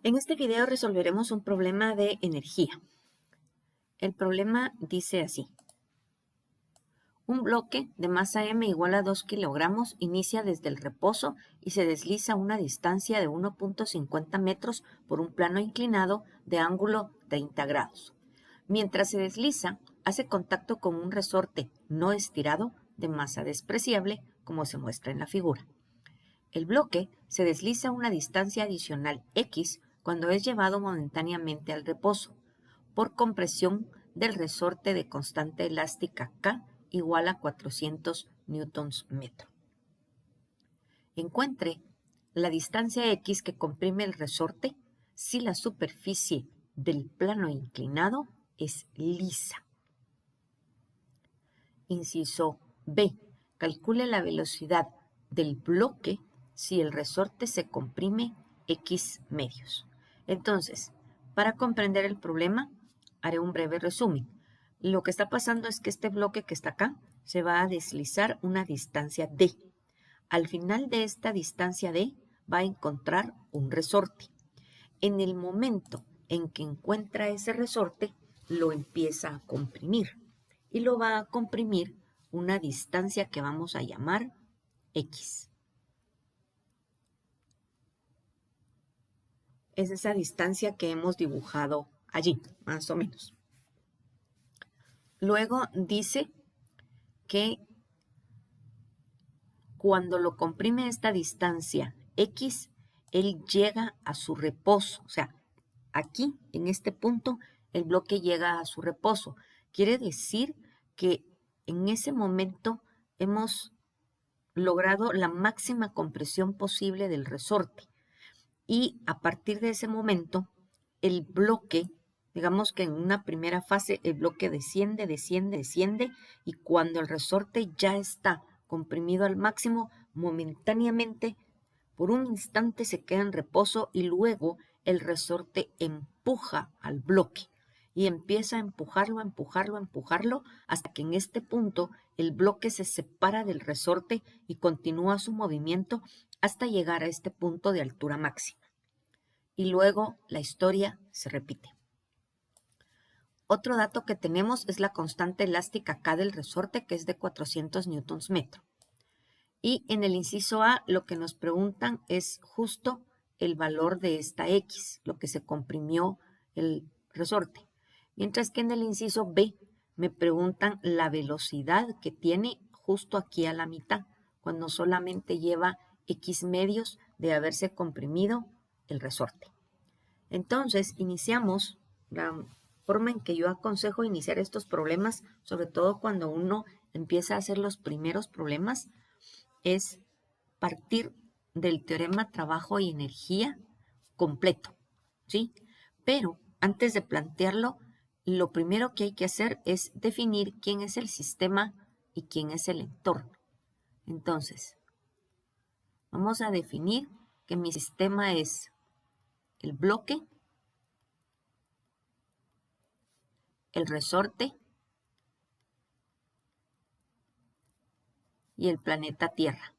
En este video resolveremos un problema de energía. El problema dice así. Un bloque de masa m igual a 2 kilogramos inicia desde el reposo y se desliza a una distancia de 1.50 metros por un plano inclinado de ángulo 30 grados. Mientras se desliza, hace contacto con un resorte no estirado de masa despreciable, como se muestra en la figura. El bloque se desliza a una distancia adicional x cuando es llevado momentáneamente al reposo, por compresión del resorte de constante elástica K igual a 400 newtons metro. Encuentre la distancia x que comprime el resorte si la superficie del plano inclinado es lisa. Inciso B. Calcule la velocidad del bloque si el resorte se comprime x medios. Entonces, para comprender el problema, haré un breve resumen. Lo que está pasando es que este bloque que está acá se va a deslizar una distancia d. Al final de esta distancia d va a encontrar un resorte. En el momento en que encuentra ese resorte, lo empieza a comprimir. Y lo va a comprimir una distancia que vamos a llamar x. Es esa distancia que hemos dibujado allí, más o menos. Luego dice que cuando lo comprime esta distancia x, él llega a su reposo. O sea, aquí, en este punto, el bloque llega a su reposo. Quiere decir que en ese momento hemos logrado la máxima compresión posible del resorte. Y a partir de ese momento, el bloque, digamos que en una primera fase, el bloque desciende, desciende, desciende, y cuando el resorte ya está comprimido al máximo, momentáneamente, por un instante se queda en reposo y luego el resorte empuja al bloque y empieza a empujarlo, a empujarlo, a empujarlo, hasta que en este punto el bloque se separa del resorte y continúa su movimiento hasta llegar a este punto de altura máxima. Y luego la historia se repite. Otro dato que tenemos es la constante elástica K del resorte, que es de 400 newtons metro. Y en el inciso A lo que nos preguntan es justo el valor de esta X, lo que se comprimió el resorte. Mientras que en el inciso B me preguntan la velocidad que tiene justo aquí a la mitad, cuando solamente lleva X medios de haberse comprimido el resorte. Entonces, iniciamos la forma en que yo aconsejo iniciar estos problemas, sobre todo cuando uno empieza a hacer los primeros problemas, es partir del teorema trabajo y energía completo, ¿sí? Pero antes de plantearlo, lo primero que hay que hacer es definir quién es el sistema y quién es el entorno. Entonces, vamos a definir que mi sistema es el bloque, el resorte y el planeta Tierra.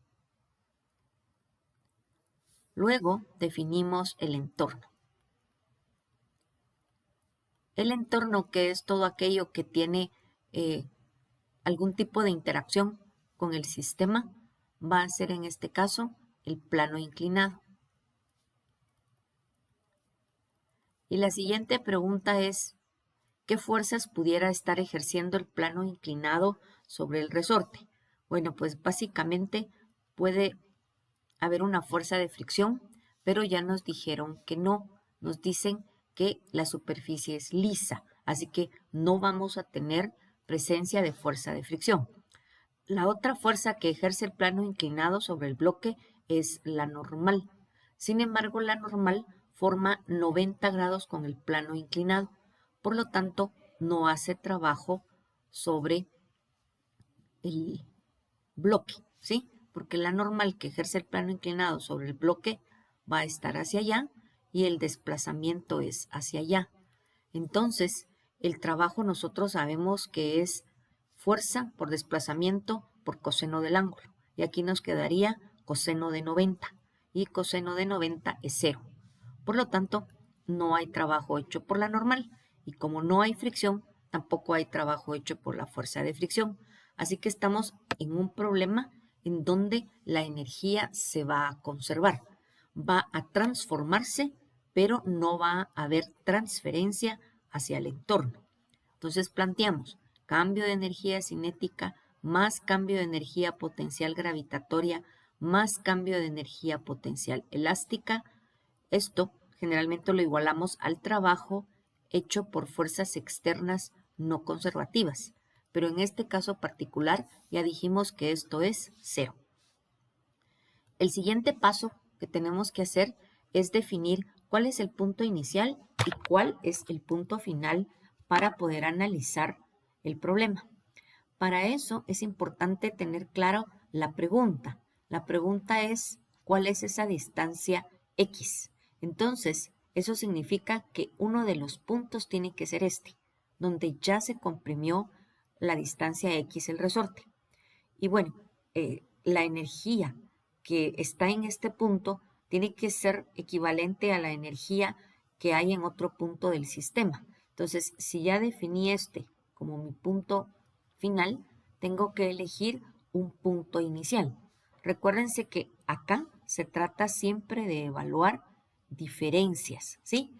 Luego definimos el entorno. El entorno, que es todo aquello que tiene algún tipo de interacción con el sistema, va a ser en este caso el plano inclinado. Y la siguiente pregunta es, ¿qué fuerzas pudiera estar ejerciendo el plano inclinado sobre el resorte? Bueno, pues básicamente puede haber una fuerza de fricción, pero ya nos dijeron que no. Nos dicen que la superficie es lisa, así que no vamos a tener presencia de fuerza de fricción. La otra fuerza que ejerce el plano inclinado sobre el bloque es la normal. Sin embargo, la normal forma 90 grados con el plano inclinado. Por lo tanto, no hace trabajo sobre el bloque, ¿sí? Porque la normal que ejerce el plano inclinado sobre el bloque va a estar hacia allá y el desplazamiento es hacia allá. Entonces, el trabajo nosotros sabemos que es fuerza por desplazamiento por coseno del ángulo. Y aquí nos quedaría coseno de 90. Y coseno de 90 es 0. Por lo tanto, no hay trabajo hecho por la normal. Y como no hay fricción, tampoco hay trabajo hecho por la fuerza de fricción. Así que estamos en un problema en donde la energía se va a conservar. Va a transformarse, pero no va a haber transferencia hacia el entorno. Entonces planteamos cambio de energía cinética más cambio de energía potencial gravitatoria más cambio de energía potencial elástica. Esto generalmente lo igualamos al trabajo hecho por fuerzas externas no conservativas, pero en este caso particular ya dijimos que esto es cero. El siguiente paso que tenemos que hacer es definir cuál es el punto inicial y cuál es el punto final para poder analizar el problema. Para eso es importante tener claro la pregunta. La pregunta es, ¿cuál es esa distancia X? Entonces, eso significa que uno de los puntos tiene que ser este, donde ya se comprimió la distancia X el resorte. Y bueno, la energía que está en este punto tiene que ser equivalente a la energía que hay en otro punto del sistema. Entonces, si ya definí este como mi punto final, tengo que elegir un punto inicial. Recuérdense que acá se trata siempre de evaluar diferencias, ¿sí?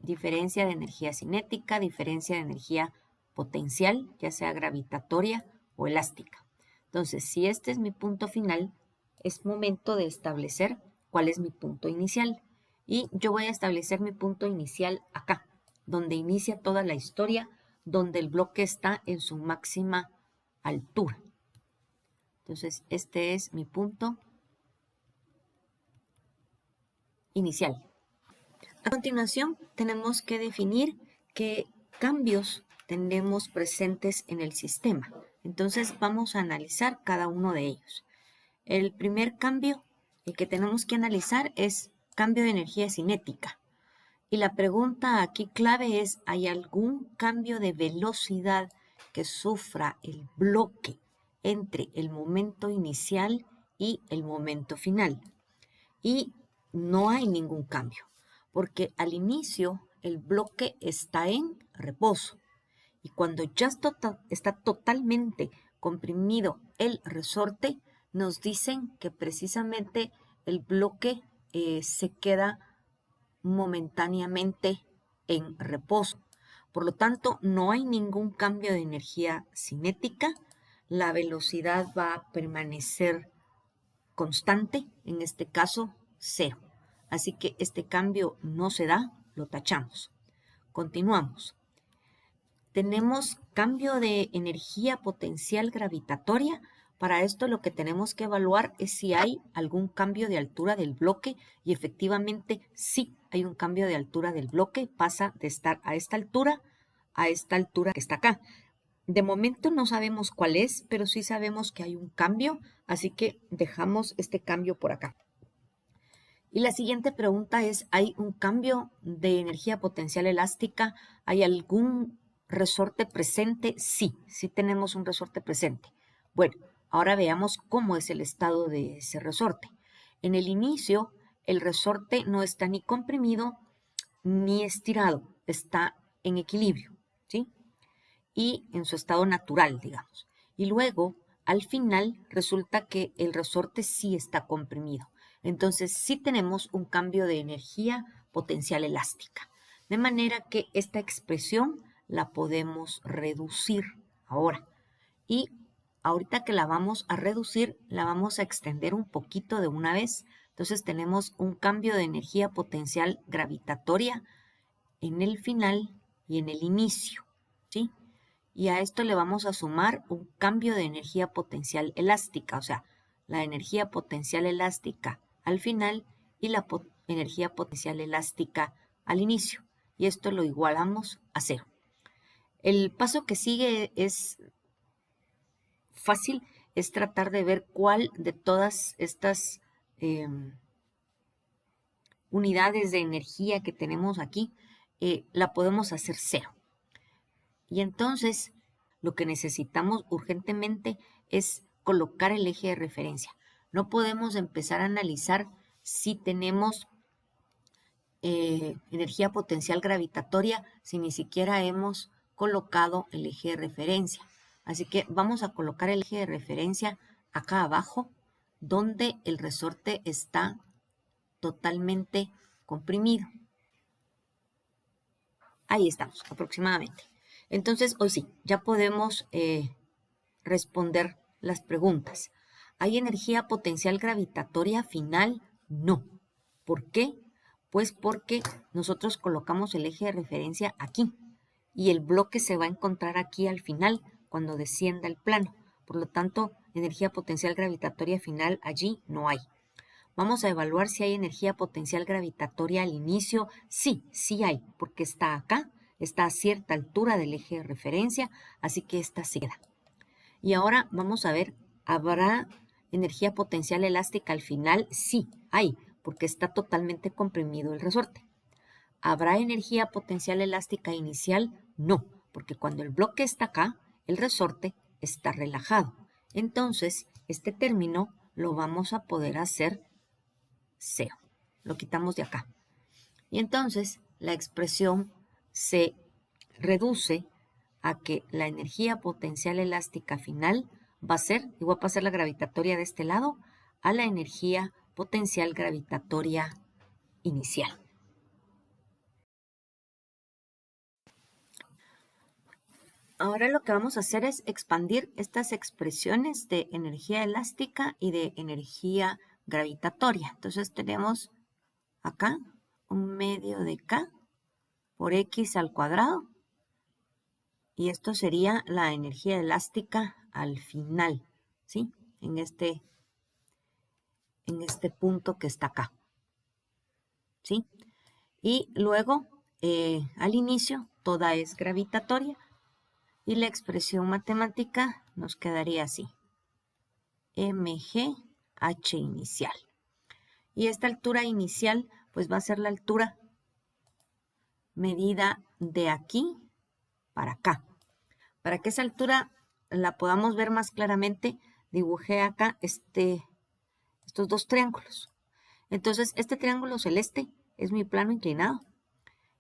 Diferencia de energía cinética, diferencia de energía potencial, ya sea gravitatoria o elástica. Entonces, si este es mi punto final, es momento de establecer cuál es mi punto inicial. Y yo voy a establecer mi punto inicial acá, donde inicia toda la historia, donde el bloque está en su máxima altura. Entonces, este es mi punto inicial. A continuación, tenemos que definir qué cambios tenemos presentes en el sistema. Entonces, vamos a analizar cada uno de ellos. El primer cambio que tenemos que analizar es cambio de energía cinética. Y la pregunta aquí clave es, ¿hay algún cambio de velocidad que sufra el bloque entre el momento inicial y el momento final? Y no hay ningún cambio, porque al inicio el bloque está en reposo. Y cuando ya está totalmente comprimido el resorte, nos dicen que precisamente el bloque se queda momentáneamente en reposo. Por lo tanto, no hay ningún cambio de energía cinética. La velocidad va a permanecer constante, en este caso cero. Así que este cambio no se da, lo tachamos. Continuamos. Tenemos cambio de energía potencial gravitatoria. Para esto lo que tenemos que evaluar es si hay algún cambio de altura del bloque y efectivamente sí hay un cambio de altura del bloque. Pasa de estar a esta altura que está acá. De momento no sabemos cuál es, pero sí sabemos que hay un cambio, así que dejamos este cambio por acá. Y la siguiente pregunta es, ¿hay un cambio de energía potencial elástica? ¿Hay algún resorte presente? Sí, sí tenemos un resorte presente. Bueno, ahora veamos cómo es el estado de ese resorte. En el inicio, el resorte no está ni comprimido ni estirado, está en equilibrio, ¿sí? Y en su estado natural, digamos. Y luego, al final, resulta que el resorte sí está comprimido. Entonces, sí tenemos un cambio de energía potencial elástica. De manera que esta expresión la podemos reducir ahora. Y ahorita que la vamos a reducir, la vamos a extender un poquito de una vez. Entonces, tenemos un cambio de energía potencial gravitatoria en el final y en el inicio, ¿sí? Y a esto le vamos a sumar un cambio de energía potencial elástica, o sea, la energía potencial elástica al final y la energía potencial elástica al inicio. Y esto lo igualamos a cero. El paso que sigue es fácil, es tratar de ver cuál de todas estas unidades de energía que tenemos aquí la podemos hacer cero. Y entonces lo que necesitamos urgentemente es colocar el eje de referencia. No podemos empezar a analizar si tenemos energía potencial gravitatoria si ni siquiera hemos colocado el eje de referencia. Así que vamos a colocar el eje de referencia acá abajo, donde el resorte está totalmente comprimido. Ahí estamos, aproximadamente. Entonces, hoy sí, ya podemos responder las preguntas. ¿Hay energía potencial gravitatoria final? No. ¿Por qué? Pues porque nosotros colocamos el eje de referencia aquí y el bloque se va a encontrar aquí al final cuando descienda el plano. Por lo tanto, energía potencial gravitatoria final allí no hay. Vamos a evaluar si hay energía potencial gravitatoria al inicio. Sí, sí hay, porque está acá, está a cierta altura del eje de referencia, así que esta se queda. Y ahora vamos a ver, ¿habrá energía potencial elástica al final? Sí, hay, porque está totalmente comprimido el resorte. ¿Habrá energía potencial elástica inicial? No, porque cuando el bloque está acá, el resorte está relajado. Entonces, este término lo vamos a poder hacer cero. Lo quitamos de acá. Y entonces la expresión se reduce a que la energía potencial elástica final va a ser, y voy a pasar la gravitatoria de este lado, a la energía potencial gravitatoria inicial. Ahora lo que vamos a hacer es expandir estas expresiones de energía elástica y de energía gravitatoria. Entonces tenemos acá un medio de K por X al cuadrado. Y esto sería la energía elástica al final, ¿sí? En este punto que está acá, ¿sí? Y luego, al inicio, toda es gravitatoria. Y la expresión matemática nos quedaría así. mgh inicial. Y esta altura inicial, pues va a ser la altura medida de aquí para acá. Para que esa altura la podamos ver más claramente, dibujé acá estos dos triángulos. Entonces, este triángulo celeste es mi plano inclinado.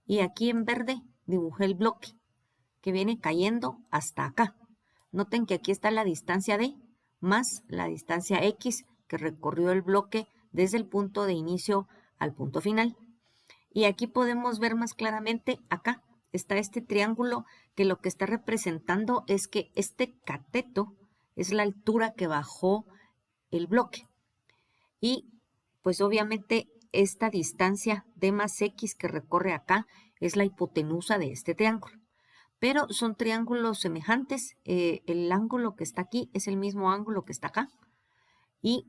Y aquí en verde dibujé el bloque que viene cayendo hasta acá. Noten que aquí está la distancia D más la distancia X que recorrió el bloque desde el punto de inicio al punto final. Y aquí podemos ver más claramente, acá está este triángulo que lo que está representando es que este cateto es la altura que bajó el bloque. Y pues obviamente esta distancia D más X que recorre acá es la hipotenusa de este triángulo. Pero son triángulos semejantes. El ángulo que está aquí es el mismo ángulo que está acá. Y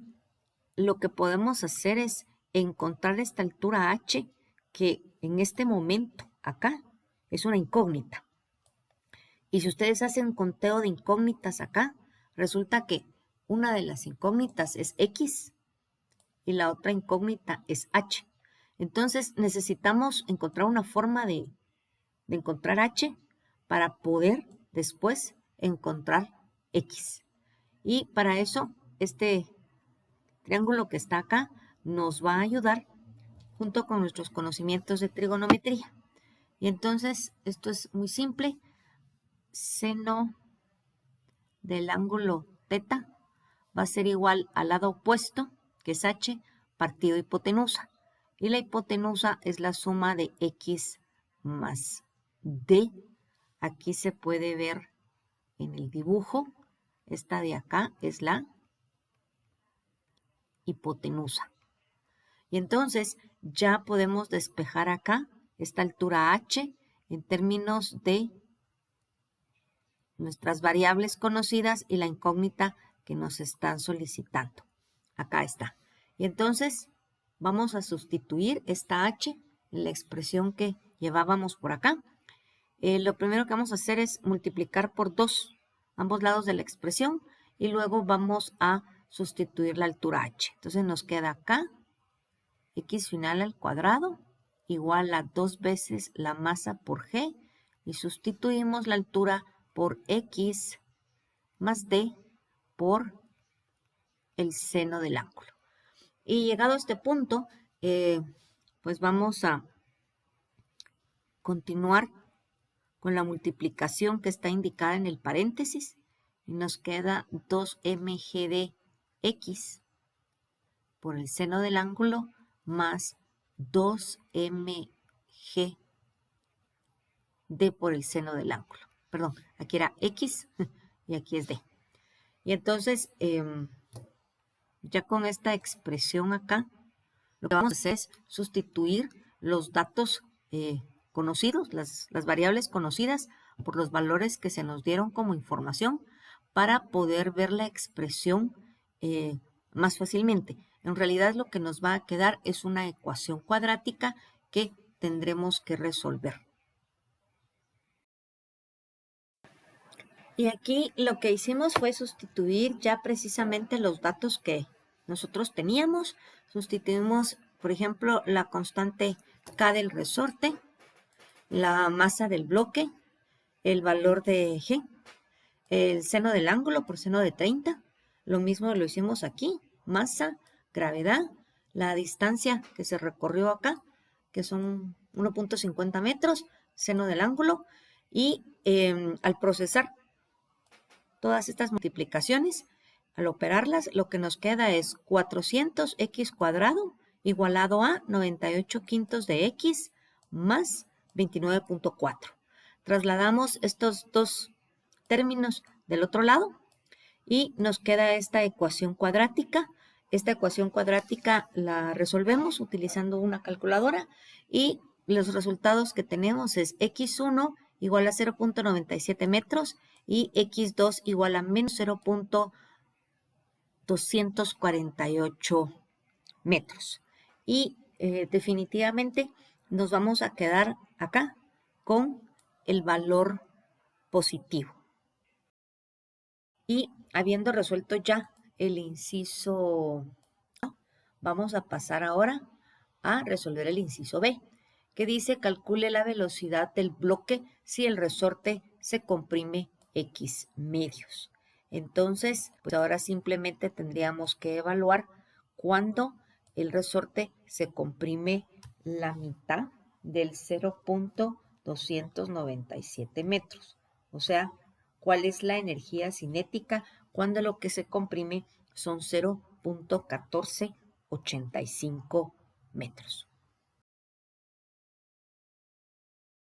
lo que podemos hacer es encontrar esta altura H que en este momento acá es una incógnita. Y si ustedes hacen conteo de incógnitas acá, resulta que una de las incógnitas es X y la otra incógnita es H. Entonces necesitamos encontrar una forma de encontrar H para poder después encontrar X. Y para eso este triángulo que está acá nos va a ayudar junto con nuestros conocimientos de trigonometría. Y entonces esto es muy simple. Seno del ángulo θ va a ser igual al lado opuesto, que es h, partido hipotenusa. Y la hipotenusa es la suma de x más d. Aquí se puede ver en el dibujo. Esta de acá es la hipotenusa. Y entonces ya podemos despejar acá esta altura h en términos de nuestras variables conocidas y la incógnita que nos están solicitando. Acá está. Y entonces vamos a sustituir esta h en la expresión que llevábamos por acá. Lo primero que vamos a hacer es multiplicar por 2 ambos lados de la expresión y luego vamos a sustituir la altura h. Entonces nos queda acá x final al cuadrado igual a 2 veces la masa por g y sustituimos la altura por x más d por el seno del ángulo. Y llegado a este punto, pues vamos a continuar con la multiplicación que está indicada en el paréntesis y nos queda 2mg de x por el seno del ángulo más 2mg d por el seno del ángulo. Perdón, aquí era x y aquí es d. Y entonces, ya con esta expresión acá, lo que vamos a hacer es sustituir los datos conocidos, las variables conocidas, por los valores que se nos dieron como información para poder ver la expresión más fácilmente. En realidad lo que nos va a quedar es una ecuación cuadrática que tendremos que resolver. Y aquí lo que hicimos fue sustituir ya precisamente los datos que nosotros teníamos. Sustituimos, por ejemplo, la constante K del resorte, la masa del bloque, el valor de G, el seno del ángulo por seno de 30. Lo mismo lo hicimos aquí, masa, gravedad, la distancia que se recorrió acá, que son 1.50 metros, seno del ángulo, y al procesar todas estas multiplicaciones, al operarlas, lo que nos queda es 400x cuadrado igualado a 98 quintos de x más 29.4. Trasladamos estos dos términos del otro lado y nos queda esta ecuación cuadrática. Esta ecuación cuadrática la resolvemos utilizando una calculadora y los resultados que tenemos es x1 igual a 0.97 metros y x2 igual a menos 0.248 metros. Y definitivamente nos vamos a quedar acá con el valor positivo. Y habiendo resuelto ya el inciso A, vamos a pasar ahora a resolver el inciso B, que dice calcule la velocidad del bloque si el resorte se comprime X medios. Entonces, pues ahora simplemente tendríamos que evaluar cuándo el resorte se comprime la mitad del 0.297 metros. O sea, ¿cuál es la energía cinética cuando lo que se comprime son 0.1485 metros?